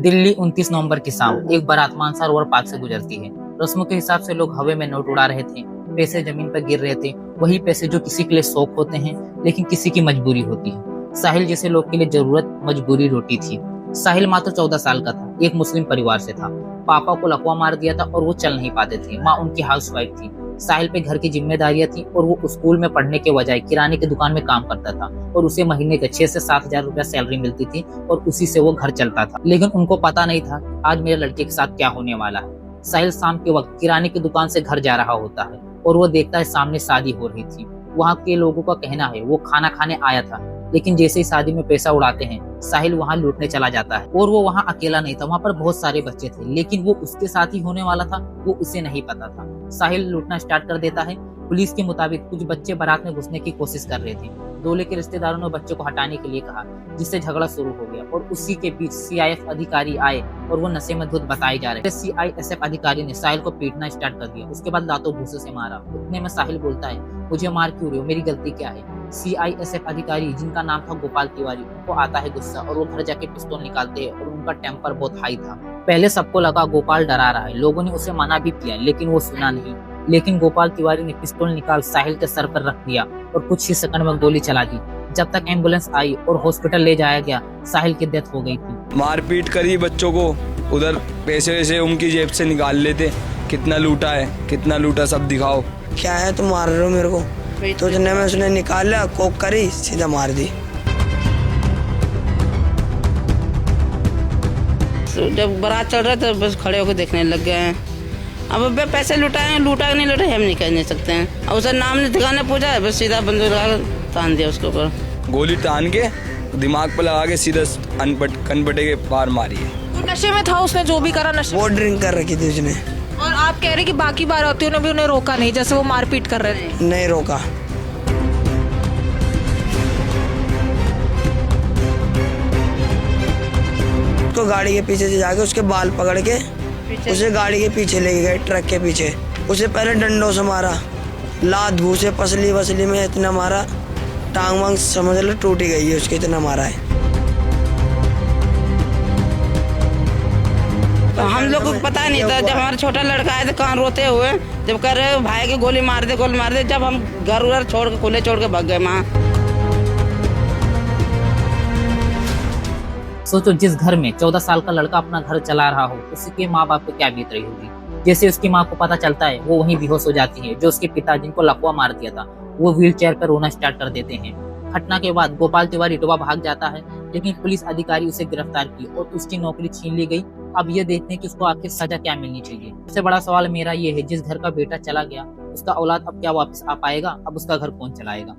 दिल्ली 29 नवंबर की शाम एक बारात मानसरोवर ओवर पार्क से गुजरती है। रस्मों के हिसाब से लोग हवा में नोट उड़ा रहे थे, पैसे जमीन पर गिर रहे थे, वही पैसे जो किसी के लिए शौक होते हैं लेकिन किसी की मजबूरी होती है। साहिल जैसे लोग के लिए जरूरत मजबूरी रोटी थी। साहिल मात्र 14 साल का था, एक मुस्लिम परिवार से था। पापा को लकवा मार दिया था और वो चल नहीं पाते थे। माँ उनकी हाउसवाइफ थी। साहिल पे घर की जिम्मेदारियां थी और वो स्कूल में पढ़ने के बजाय किराने की दुकान में काम करता था और उसे महीने के 6 से 7 हजार रुपया सैलरी मिलती थी और उसी से वो घर चलता था। लेकिन उनको पता नहीं था आज मेरे लड़के के साथ क्या होने वाला है। साहिल शाम के वक्त किराने की दुकान से घर जा रहा होता है और वो देखता है सामने शादी हो रही थी। वहाँ के लोगों का कहना है वो खाना खाने आया था, लेकिन जैसे ही शादी में पैसा उड़ाते हैं साहिल वहाँ लूटने चला जाता है। और वो वहाँ अकेला नहीं था, वहाँ पर बहुत सारे बच्चे थे, लेकिन वो उसके साथ ही होने वाला था वो उसे नहीं पता था। साहिल लूटना स्टार्ट कर देता है। पुलिस के मुताबिक कुछ बच्चे बारात में घुसने की कोशिश कर रहे थे। दूल्हे के रिश्तेदारों ने बच्चों को हटाने के लिए कहा, जिससे झगड़ा शुरू हो गया और उसी के बीच सीआईएफ अधिकारी आए और वो नशे में धुत बताए जा रहे थे। सीआईएसएफ अधिकारी ने साहिल को पीटना स्टार्ट कर दिया। उसके बाद लातों भूसे से मारा। उतने में साहिल बोलता है, मुझे मार क्यों रहे हो, मेरी गलती क्या है। सीआईएसएफ अधिकारी जिनका नाम था गोपाल तिवारी, उनको आता है गुस्सा और वो घर जाके पिस्तौल निकालते हैं और उनका टेम्पर बहुत हाई था। पहले सबको लगा गोपाल डरा रहा है, लोगों ने उसे मना भी किया लेकिन वो सुना नहीं। लेकिन गोपाल तिवारी ने पिस्तौल निकाल साहिल के सर पर रख दिया और कुछ ही सेकंड में गोली चला दी। जब तक एम्बुलेंस आई और हॉस्पिटल ले जाया गया, साहिल की डेथ हो गई थी। मारपीट करी बच्चों को, उधर पैसे वैसे उनकी जेब से निकाल लेते। कितना लूटा है, कितना लूटा, सब दिखाओ। क्या है तुम मार रहे हो मेरे को? तो जने में उसने निकाला, कोक करी, सीधा मार दी। जब बारात चल रहा था बस खड़े होकर देखने लग गए हैं। अब पैसे लुटाए, लूटा नहीं लूटा हम नहीं कह नहीं सकते हैं। अब उसका नाम ठिकाना पूछा, बस सीधा बंदूक तान दिया उसके ऊपर। गोली तान के दिमाग पर लगा के सीधा कनपटे के पार मारी है। तो नशे में था उसने, जो भी करा नशे। वो ड्रिंक कर रखी थी उसने। और आप कह रहे कि बाकी बारातियों ने भी उन्हें रोका नहीं, जैसे वो मारपीट कर रहे थे? नहीं रोका। उसको गाड़ी के पीछे से जाके उसके बाल पकड़ के उसे गाड़ी के पीछे ले गए, ट्रक के पीछे। उसे पहले डंडों से मारा, लात घूसे पसली वसली में इतना मारा, टांग वांग समझ लो टूटी गई है उसके, इतना मारा है। तो हम लोग को पता नहीं था। जब हमारा छोटा लड़का आया तो कहाँ रोते हुए जब कर रहे भाई के गोली मार दे, जब हम घर उधर छोड़ के खुले छोड़ के भाग गए। माँ सोचो, जिस घर में 14 साल का लड़का अपना घर चला रहा हो, उसके माँ बाप को क्या बीत रही होगी। जैसे उसकी माँ को पता चलता है वो वहीं बेहोश हो जाती है। जो उसके पिता जिनको लकवा मार दिया था वो व्हील चेयर पर रोना स्टार्ट कर देते हैं। घटना के बाद गोपाल तिवारी इटवा भाग जाता है, लेकिन पुलिस अधिकारी उसे गिरफ्तार की और उसकी नौकरी छीन ली गई। अब ये देखते हैं कि उसको आखिर सजा क्या मिलनी चाहिए। सबसे बड़ा सवाल मेरा ये है, जिस घर का बेटा चला गया उसका औलाद अब क्या वापस आ पाएगा? अब उसका घर कौन चलाएगा?